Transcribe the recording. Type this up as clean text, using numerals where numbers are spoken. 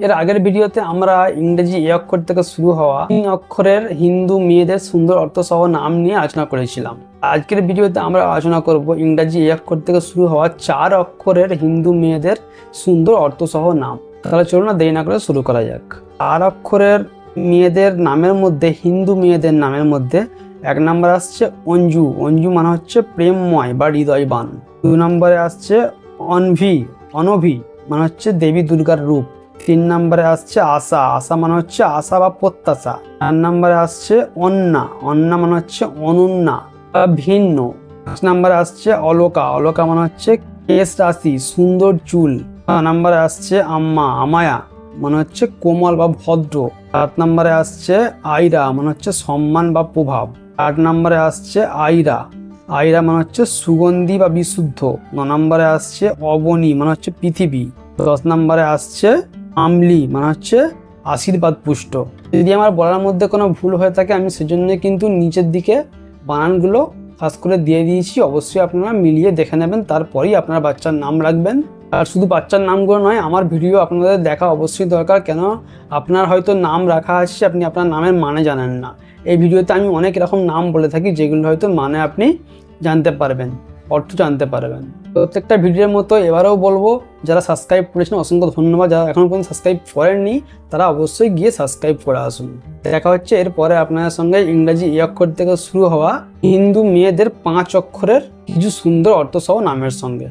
এর আগের ভিডিওতে আমরা ইংরেজি এ অক্ষর থেকে শুরু হওয়া 3 অক্ষরের হিন্দু মেয়েদের সুন্দর অর্থ সহ নাম নিয়ে আলোচনা করেছিলাম। আজকের ভিডিওতে আমরা আলোচনা করব ইংরেজি এ অক্ষর থেকে শুরু হওয়া 4 অক্ষরের হিন্দু মেয়েদের সুন্দর অর্থ সহ নাম। তাহলে চলুন না দেরি না করে শুরু করা যাক। 4 অক্ষরের মেয়েদের নামের মধ্যে, হিন্দু মেয়েদের নামের মধ্যে 1 নম্বর আসছে অঞ্জু। অঞ্জু মানে হচ্ছে প্রেমময় বা হৃদয়বান। 2 নম্বরে আসছে অনভি মানে হচ্ছে দেবী দুর্গার রূপ। 3 নম্বরে আসছে আশা। আশা মানে হচ্ছে আশা বা প্রত্যাশা। 4 নম্বরে আসছে অন্না মানে হচ্ছে অনন্যা বা ভিন্ন। 5 নম্বরে আসছে অলকা মানে হচ্ছে কেশ রাশি, সুন্দর চুল। 6 নম্বরে আসছে আমায়া মানে হচ্ছে কোমল বা ভদ্র। 7 নম্বরে আসছে আইরা মানে হচ্ছে সম্মান বা প্রভাব। 8 নম্বরে আসছে আইরা মানে হচ্ছে সুগন্ধি বা বিশুদ্ধ। 9 নম্বরে আসছে অবনী মানে হচ্ছে পৃথিবী। 10 নম্বরে আসছে আমলি মানে হচ্ছে আশীর্বাদ পুষ্ট। যদি আমার বলার মধ্যে কোনো ভুল হয়ে থাকে আমি সেজন্য কিন্তু নিচের দিকে বানানগুলো খাস করে দিয়ে দিয়েছি। অবশ্যই আপনারা মিলিয়ে দেখে নেবেন, তারপরেই আপনারা বাচ্চার নাম রাখবেন। আর শুধু বাচ্চার নামগুলো নয়, আমার ভিডিও আপনাদের দেখা অবশ্যই দরকার। কেন আপনার হয়তো নাম রাখা আছে, আপনি আপনার নামের মানে জানেন না। এই ভিডিওতে আমি অনেক রকম নাম বলে থাকি যেগুলো হয়তো মানে আপনি জানতে পারবেন, অর্থ জানতে পারবেন। প্রত্যেকটা ভিডিওর মতো এবারেও বলবো, যারা সাবস্ক্রাইব করেছেন অসংখ্য ধন্যবাদ। যারা এখনো পর্যন্ত সাবস্ক্রাইব করেননি তারা অবশ্যই গিয়ে সাবস্ক্রাইব করে আসুন। দেখা হচ্ছে এরপরে আপনাদের সঙ্গে ইংরেজি এ অক্ষর থেকে শুরু হওয়া হিন্দু মেয়েদের 5 অক্ষরের কিছু সুন্দর অর্থ সহ নামের সঙ্গে।